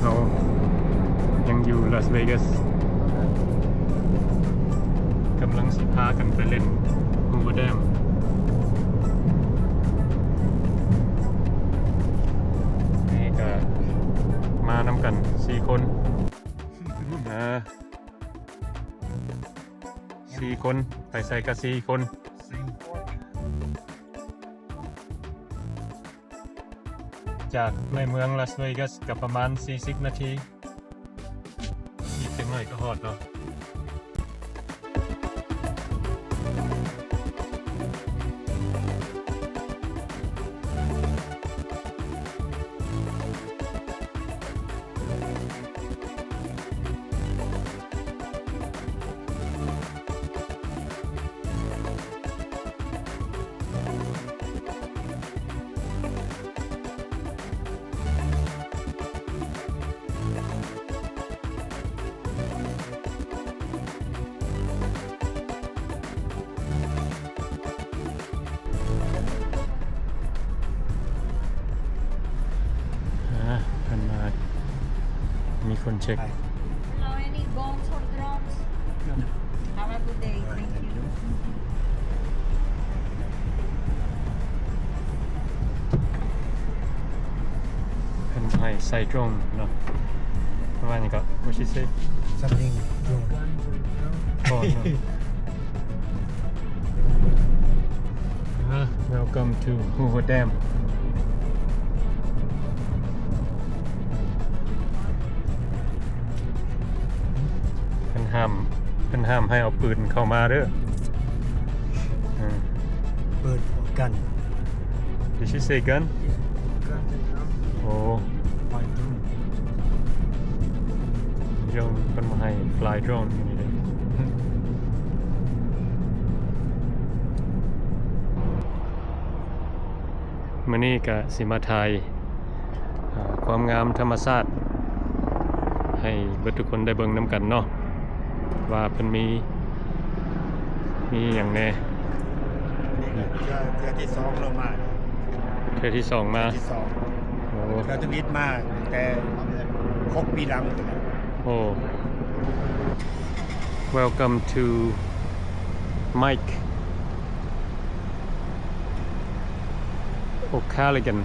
เฮายังอยู่ลาสเวกัสกำลังสิพากันไปเล่นฮูเวอร์แดมนี่ก็มานำกัน4คน4คนไปใส่กับ4คนจากในเมืองลาสเวกัสกับประมาณ40นาทีอีกจังหน่อยก็ฮอดเนาะมีคนเช็ค Hello, any bones or drops? No. Have a good day. Thank you. เพิ่นให้ใส่โดรนเนาะประมาณนี้ก็ What she say something wrong. Oh, no. Welcome to Hoover Dam. เพิ่นห้ามให้เอาปืนเข้ามาเด้อเปิดกัน Did she say gun? Oh. เดี๋ยวเพิ่นมาให้ fly drone อย่างนี้เลยมื้อนี้ก็สิมาถ่ายความงามธรรมชาติให้เบิดทุกคนได้เบิ่งนํกันเนาะว่าเพิ่นมีหยังแน่เทื่อที่2ลงมา เทื่อที่2มาที่2โอ้ เราทวิตมาแต่6ปีหลัง โอ้ Welcome to Mike O'Callaghan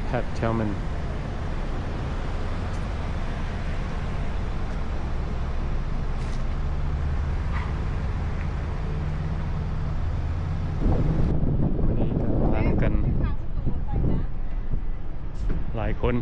Pat Tillmanหลายคน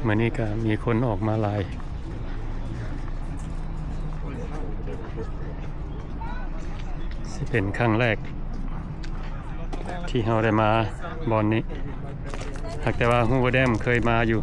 มื้อนี้ก็มีคนออกมาหลายสิเป็นครั้งแรกที่เราได้มาบอนนี้หากแต่ว่าฮูเวอร์แดมเคยมาอยู่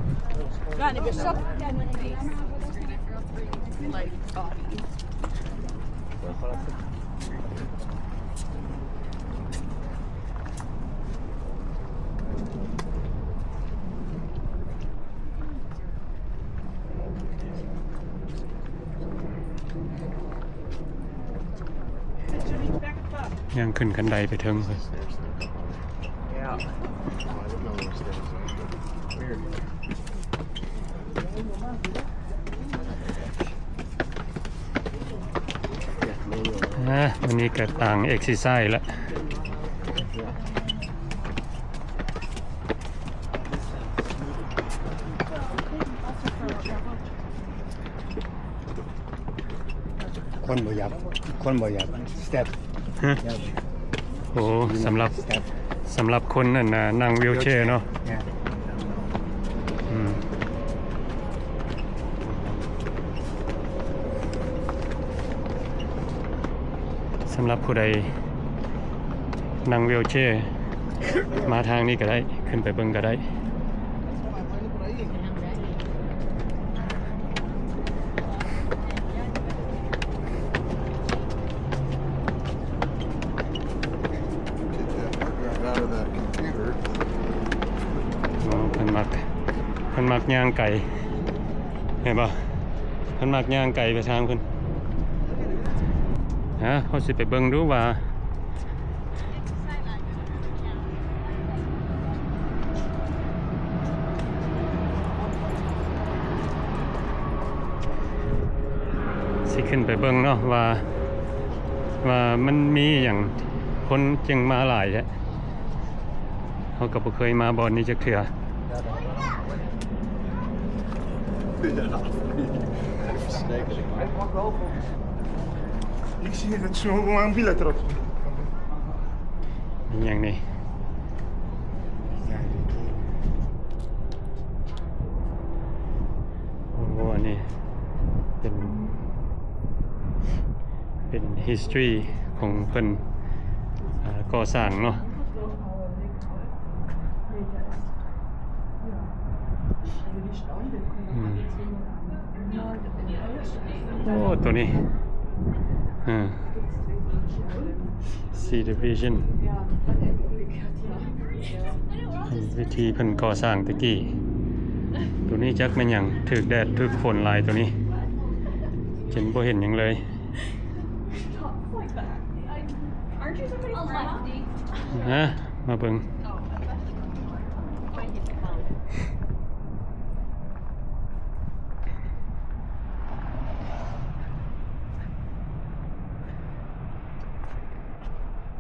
ยังขึ้นคันไดไปถึงเลยวันนี้ก็ต่างเอ็กซิไซส์แล้วคนบ่อยากสเต็ป โอ้สำหรับคนนั่นน่ะนั่งวีลแชร์เนาะ Yeah. อืมสำหรับผู้ใดนั่งวีลแชร์มาทางนี้ก็ได้ขึ้นไปเบิ่งก็ได้ out of the computer. อ๋อเพิ่นมักย่างไก่เห็นบ่เพิ่นมักย่างไก่ไปทางเพิ่นเฮาสิไปเบิ่งดูว่าสิขึ้นไปเบิ่งเนาะว่ามันมีหยังคนจึงมาหลายแท้เฮาก็บ่เคยมาบ่อนนี้จักเทื่อ Ik zie dat ze gewoon een bilet erop. มีหยังนี่โอ้อันนี้เป็น history ของเพิ่นก่อสร้างเนาะโอ้ตัวนี้See the vision วิธีเพิ่นก่อสร้างตะกี้ตัวนี้จักแม่นหยังถึกแดดถึกฝนหลายตัวนี้จนบ่เห็นหยังเลย Aren't you somebody's grandma? มาเบิ่ง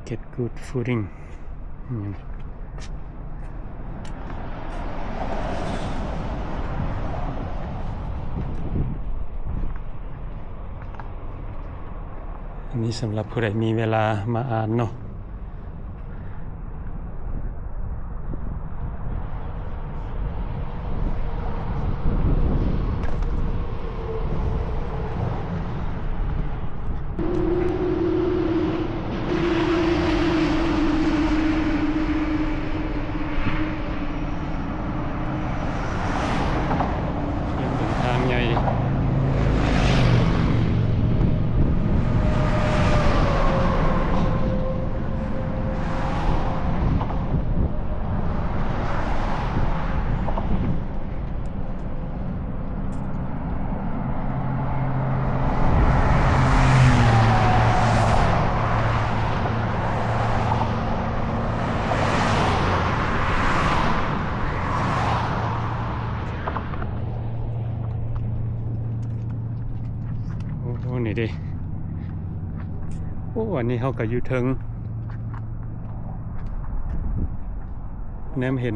Get good footing อันนี้สำหรับผู้ใดมีเวลามาอ่านเนาะทางใหญ่โอ้นี่ดิโอ้อันนี้เขาก็อยู่เทิงแนมเห็น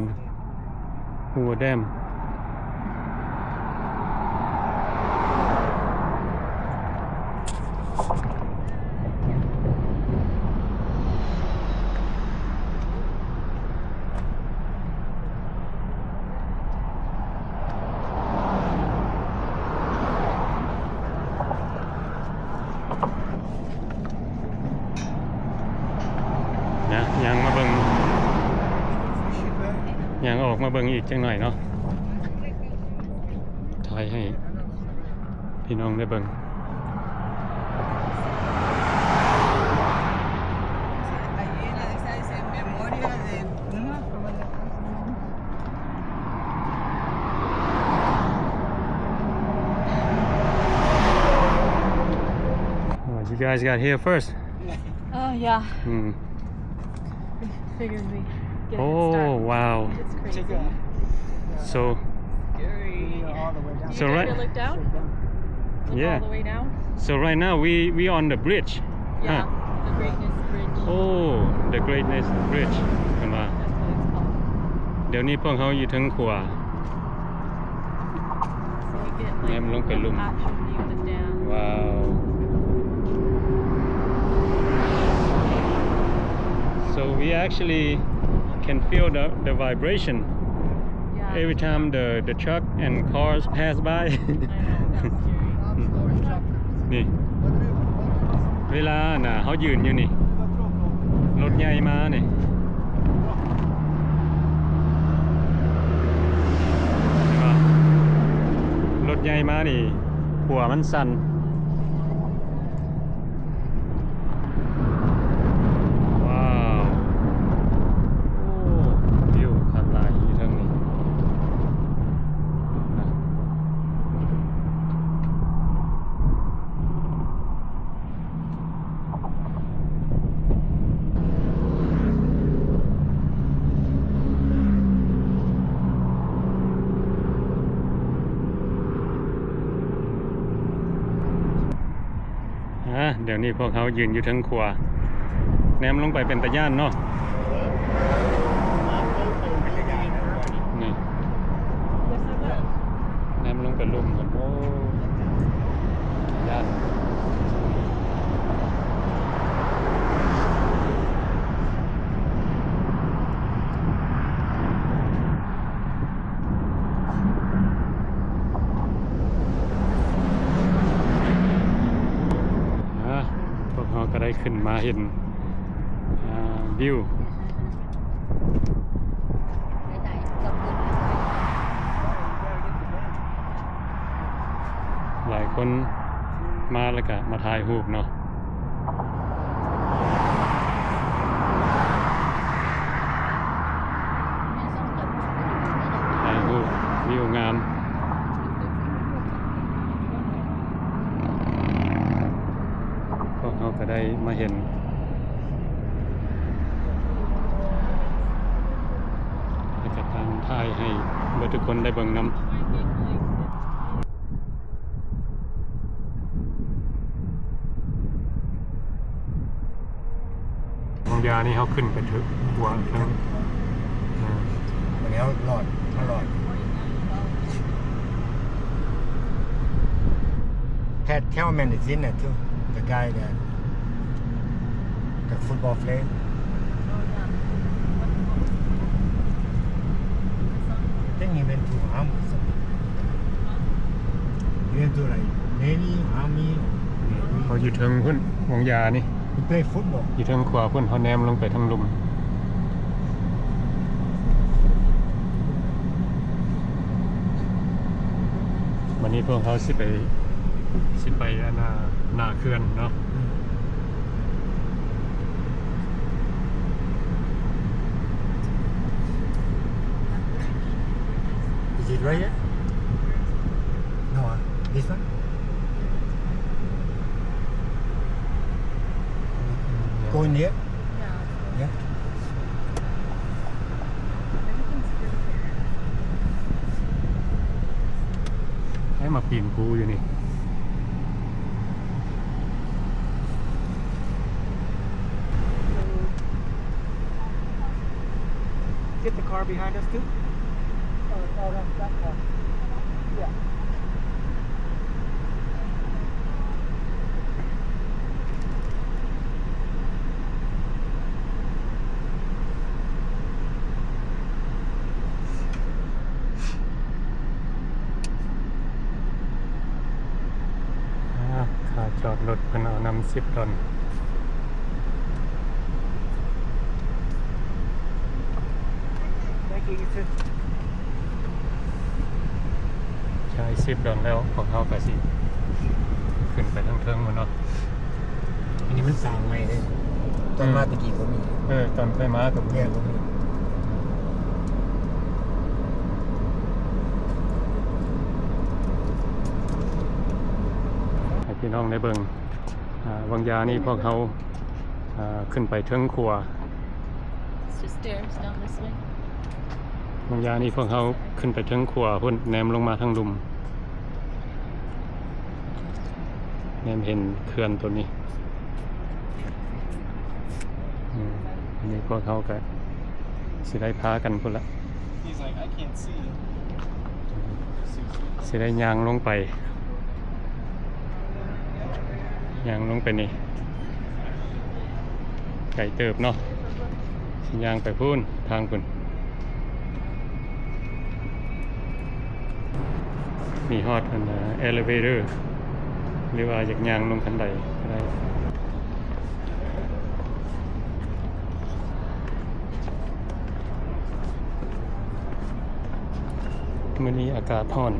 หัวแดมนะยังมาเบิ่งยังออกมาเบิ่งอีกจังหน่อยเนาะถ่ายให้พี่น้องได้เบิ่ง Hay una de esas dice memoria de Puma. Oh, you guys got here first. Oh, yeah. Figured we get a Oh, start. wow. It's crazy. So, so You right, dare to look down? Look Yeah. all the way down? so right now we on the bridge. Yeah. The Greatness Bridge. Oh, the Greatness Bridge. เห็นป่ะ That's what it's called. เดี๋ยวนี้พวกเขาอยู่เทั้งขวา So you get like Em lung cái lum. the actual view of the dam. ว้าว actually can feel the vibration Yeah. every time the truck and cars pass by. I know, that's scary. นี่ เวลาน่ะเขายืนอยู่นี่ รถใหญ่มานี่เห็นปะรถใหญ่มานี่หัวมันสั่นว้าวโอ้วิวคักหลายอยู่ทางนี้นะ เดี๋ยวนี้พวกเขายืนอยู่ทั้งครัวแนมลงไปเป็นตะย่านเนาะนี่แนมลงไปลุ่มกันโอ้ย่านพวกเขาก็ได้ขึ้นมาเห็นวิวหลายคนมาแล้วก็มาถ่ายรูปเนาะถ่ายรูปวิวงามพวกเขาก็ได้มาเห็นแล้วก็ทางถ่ายให้เบิดทุกคนได้เบิ่งนำของยานี่เขาขึ้นไปถึงหัวทั้ง วันนี้รอดPat Kelman is in it too the guy that the football player I think he went to army or something he went to like Navy Army เขาอยู่ถึงพุ่นของยานี่ he play football อยู่ถึงขวาพุ่นเขาแนมลงไปทางลุมวันนี้พวกเขาสิไปหน้าเขื่อนเนาะIs it right here? No, this one? Go in here? Yeah. ให้มาปีนภูอยู่นี่ Get the car behind us too? Oh, that's that car. Yeah. ค่าจอดรถเพิ่นเอานำ$10 Thank you, you too. ใช้$10แล้วพวกเขาก็สิขึ้นไปทางเทิงมันเนาะ อันนี้มันสร้างใหม่เลยตอนมาตะกี้ก็มี ตอนไปมากับ เนี่ยก็มี ให้พี่น้องได้เบิ่งวังยานี่พวกเขาขึ้นไปเทิงครัว It's just stairs down this way. วังยานี่พวกเขาขึ้นไปเทิงครัวพุ่นแนมลงมาทางลุมแนมเห็นเขื่อนตัวนี้อันนี้พวกเขาก็สิได้พากันพุ่นละ He's like, I can't see. สิได้ย่างลงไปย่างลงไปนี่ไก่เติบเนาะ ย่างไปพูนทางพุ่นมีฮอดอันelevator หรือว่าอยากย่างลงคันใดก็ได้มื้อนี้อากาศร้อน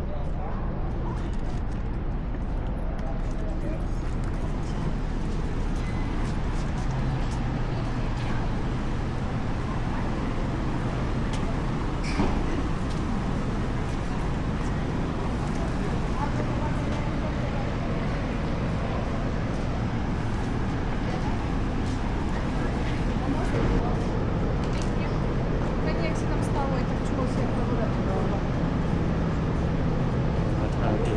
ทางที่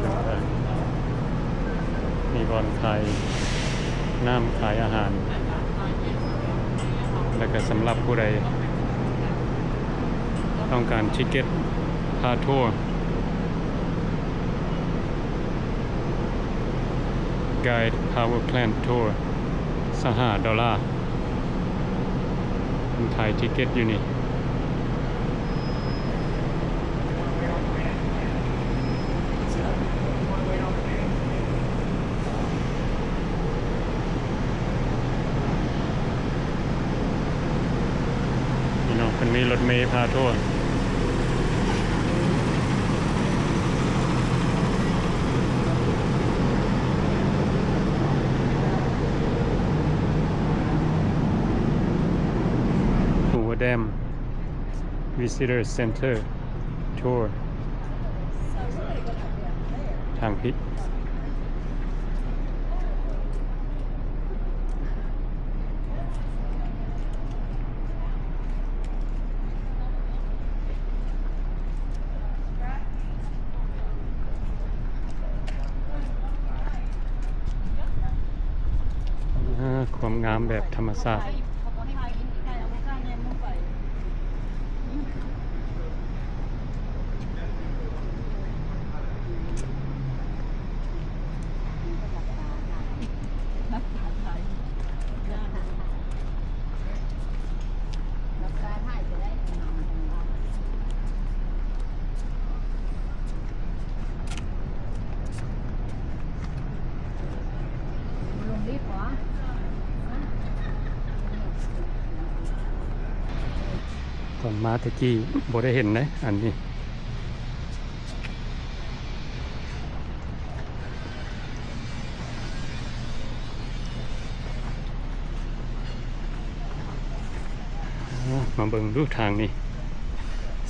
มีบอนขายน้ำขายอาหารแล้วก็สำหรับผู้ใดต้องการทิเก็ตพาทัวร์ Guide Power Plant Tour $5มันขายทิเก็ตอยู่นี่มันมีรถเมล์พาทัวร์หัวแดม Visitor Center Tour ทางพิษความงามแบบธรรมชาติตอนมาตะกี้บ่ได้เห็นนะอันนี้มาเบิ่งดูทางนี้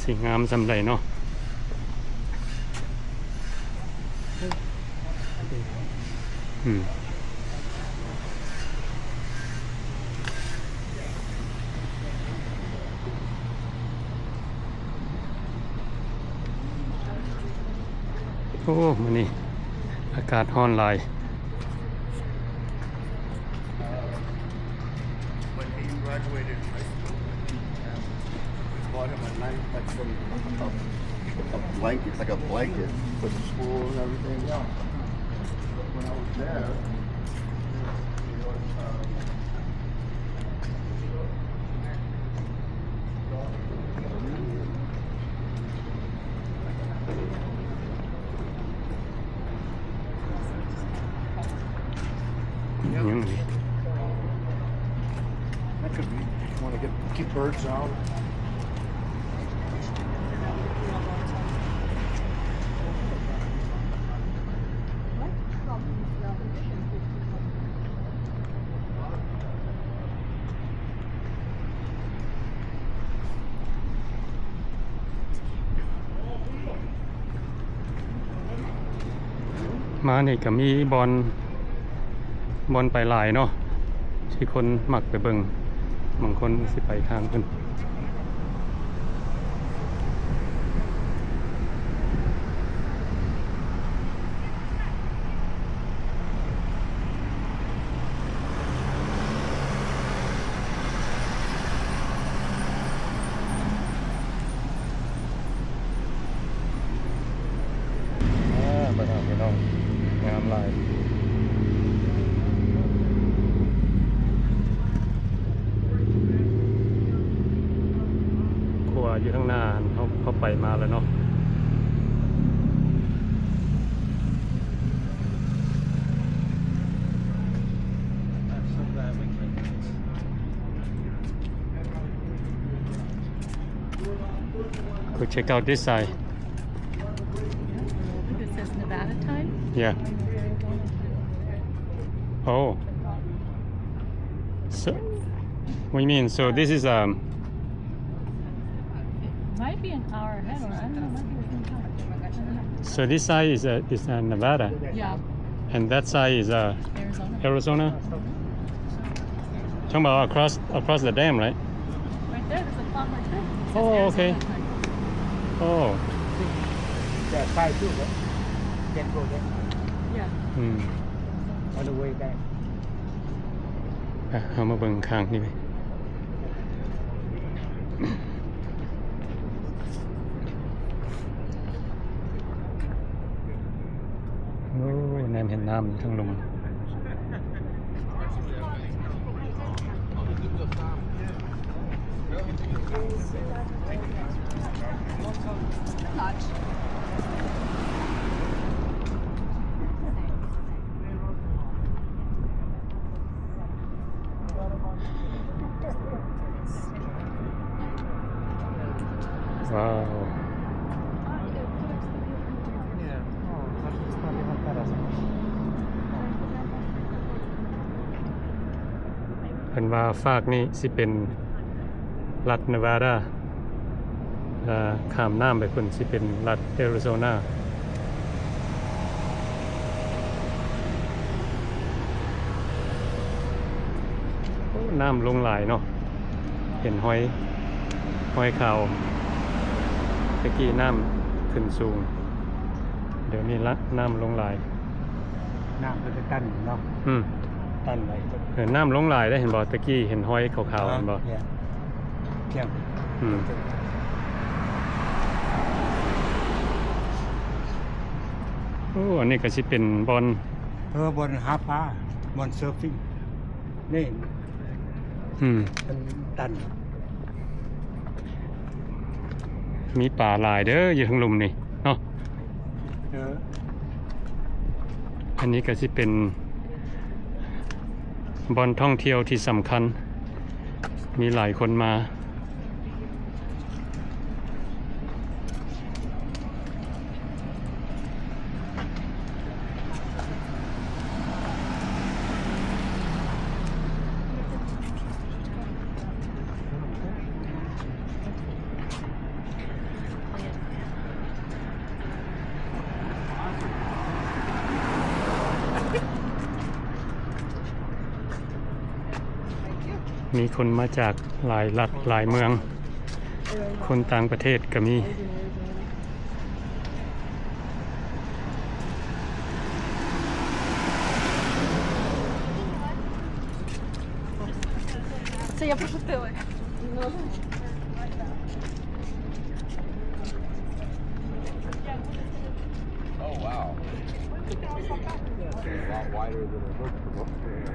สิงามสำใดเนาะโอ้มื้อนี้อากาศร้อนหลาย When he graduated high school, we bought him a nice, like a blanket, like a blanket for the school and everything. When I was there, that could be, you want to keep birds out.มานี่ก็มีบอนไปหลายเนาะที่คนมักไปเบิ่งบางคนสิไปทางเพิ่นไปทางพี่น้องงามหลาย อยู่ข้างหน้าเขาไปมาแล้วเนาะGo check out this side. It says Nevada time. Yeah. Oh. So, what do you mean? So this is Might be an hour ahead, or I don't know. Might be within time. so this side is Nevada, Yeah, and that side is Arizona. Arizona. Talking about across the dam, right? Right there, there's a clock right there. It says Oh, okay. Arizona time. Oh. That side too, right? Can go there. Yeah. On the way back. เอามาเบิ่งข้างนี่ไปโอ้ยแนมเห็นน้ำอยู่ทั้งลม ว้าว เพิ่นว่าฝากนี่สิเป็นรัฐเนวาดาข้ามน้ำไปพุ่นสิเป็นรัฐแอริโซนาโอ้น้ำลงหลายเนาะเห็นหอยขาวตะกี้น้ำขึ้นสูงเดี๋ยวนี้ละน้ำลงหลาย น้ำก็จะตั้นเนาะ ตั้นไว้ เห็นน้ำลงหลายได้เห็นบ่ตะกี้เห็นหอยขาวๆเห็นบ่ เนี่ยเที่ยง โอ้อันนี้ก็สิเป็นบอล บนหาปลาบนเซิร์ฟฟิ้งนี่ เป็นตัน มีป่าหลายเด้ออยู่ข้างลุมนี่เนาะอันนี้ก็สิเป็นบอลท่องเที่ยวที่สำคัญมีหลายคนมามีคนมาจากหลายรัฐหลายเมืองคนต่างประเทศก็มีOh wow. A lot wider than it looked from up there.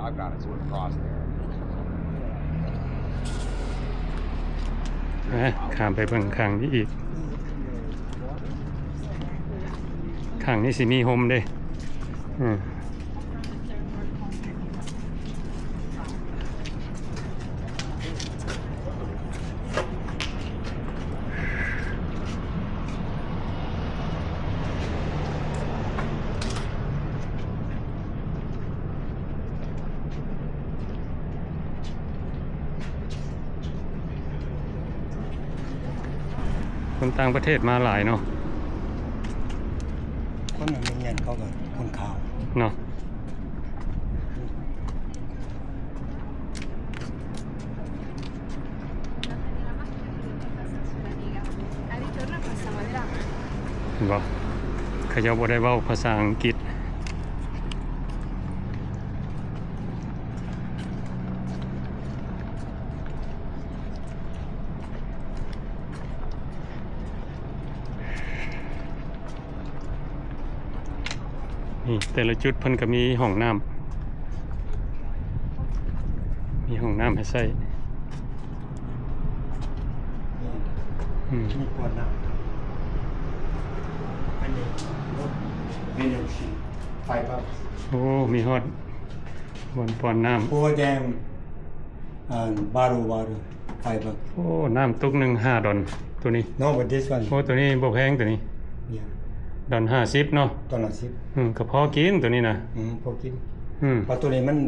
I've got it sort of crossed there. ข้ามไปเบิ่งข้างนี้อีกข้างนี้สิมีโฮมเด้คนต่างประเทศมาหลายเนาะ คนมันเงียนเขากับคนขาว เนาะบ่เขาจะบ่ได้เว้าภาษาอังกฤษนี่แต่ละจุดเพิ่นก็มีห้องน้ำให้ใช้ มีกวนน้ำอันนี้รถเมนูชีไฟบับ โอ้มีฮอดบอนปอนน้ำ over them bottle water ไฟบับ โอ้น้ำตุกหนึง5ดอลตัวนี้ no but this one โอ้ตัวนี้บ่แพงตัวนี้ yeah ดอน50เนาะ ตอนละ10ก็พอกินตัวนี้นะ พอกิน Mm. เพราะตัวนี้มัน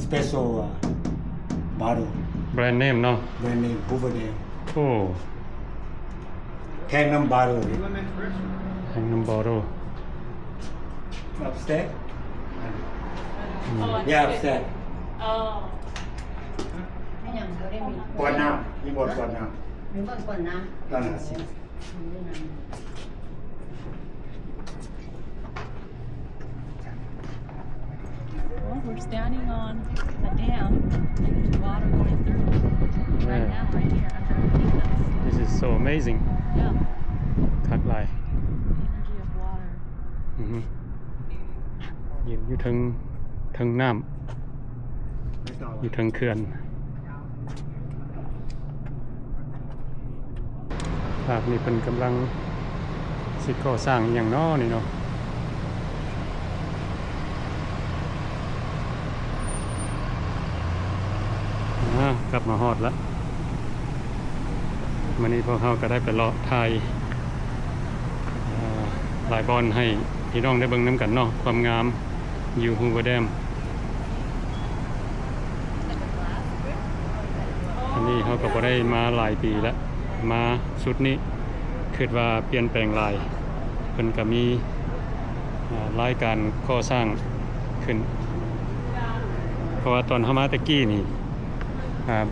special bottle แบรนด์เนมเนาะ brand name over there โอ้ แค่น้ำ bottle แห่งน้ำบอโร upstairs yeah upstairs ไม่ยังเขาได้มี กวนน้ำมีบทกวนน้ มีเบิ่งก่อนนะ ำตอนละ10 Well, we're standing on a dam and there's water going through right now, right here underneath us. This is so amazing Yeah, คักหลาย energy of water. ยืนอยู่ถึงน้ำอยู่ถึงเขื่อนภาพนี้เพิ่นกำลังสิก่อสร้างอหย่างน้อนี่เนาะกลับมาฮอดแล้วมื้อนี้พวกเราก็ได้ไปเลาะถ่ายหลายบอนให้พี่น้องได้เบิ่งนำกันเนาะความงามอยู่ฮูเวอร์แดมอันนี้เขาก็บ่ได้มาหลายปีแล้วมาสุดนี้คิดว่าเปลี่ยนแปลงหลายเพิ่นก็มีรายการก่อสร้างขึ้นเพราะว่าตอนเฮามาตะกี้นี่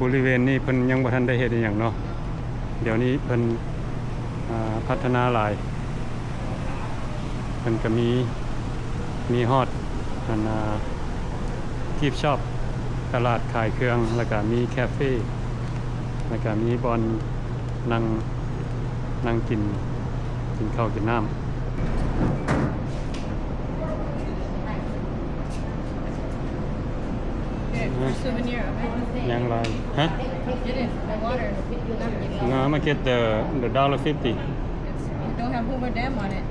บริเวณนี้เพิ่นยังบ่ทันได้เฮ็ดอีหยังเนาะเดี๋ยวนี้เพิ่นพัฒนาหลายเพิ่นก็มีฮอดกิฟต์ช็อปตลาดขายเครื่องแล้วก็มีคาเฟ่แล้วก็มีบอนนั่งกินข้าวกินน้ำ For souvenir of it. ยังไรฮะ Get it, the water. No, I'm gonna get the $1.50 It don't have Hoover Dam on it.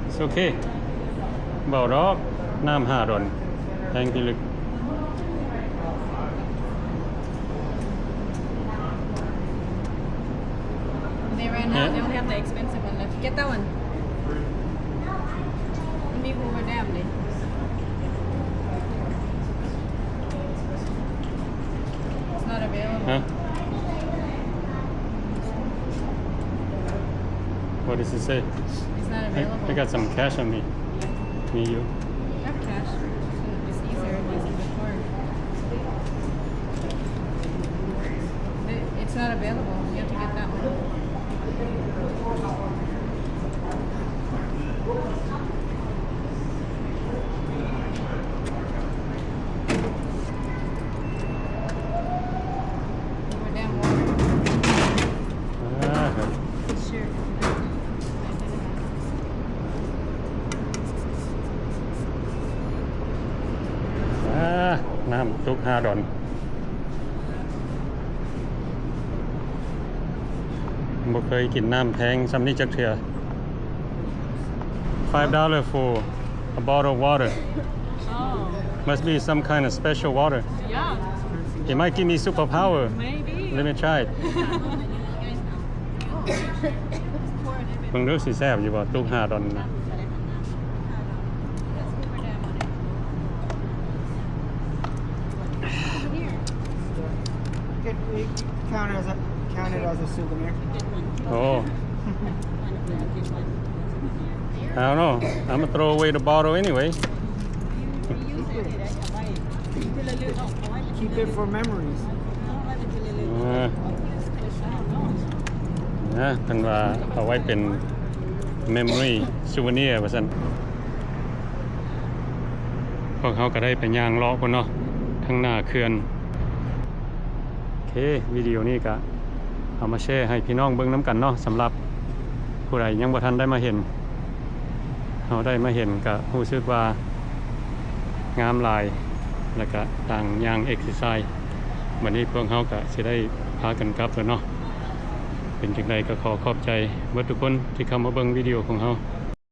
It's okay เบาดอกน้ำ5ดอลแพงที่ลึก They ran out. They only have the expensive one left. Get that one. Let me Hoover Dam. It's not available. ฮะ What does it say? It's not available. I got some cash on me. Me, you. I have cash. It's easier using the card. It's not available. You have to get that one. Hoover Dam water. ครับ Sure. น้ำทุก5ดอลบ่เคยกินน้ำแพงซำนี้จักเทื่อ$5 for a bottle of water Oh, must be some kind of special water yeah. it might give me superpower Maybe. let me try it เบิ่งดูสิแซ่บอยู่บ่ทุก5ดอลนะ Count it as a souvenir. Oh. I don't know. I'm gonna throw away the bottle anyway. Keep it for memories. เพิ่นว่าเอาไว้เป็น memory souvenir ว่าซั่นพวกเขาก็ได้ไปย่างเลาะพุ่นเนาะข้างหน้าเขื่อนโอเควิดีโอนี้ก็เอามาแชร์ให้พี่น้องเบิ่งนํกันเนาะสำหรับผู้ใดยังบ่ทันได้มาเห็นเฮาได้มาเห็นก็รู้สึกว่างามหลายแล้วก็ต่างย่างเอ็กซ์ไซส์วันนี้พวกเขาก็สิได้พากันกลับแล้วเนาะ เป็นจังไดก็ขอขอบใจเบิดทุกคนที่เข้ามาเบิ่งวิดีโอของเฮา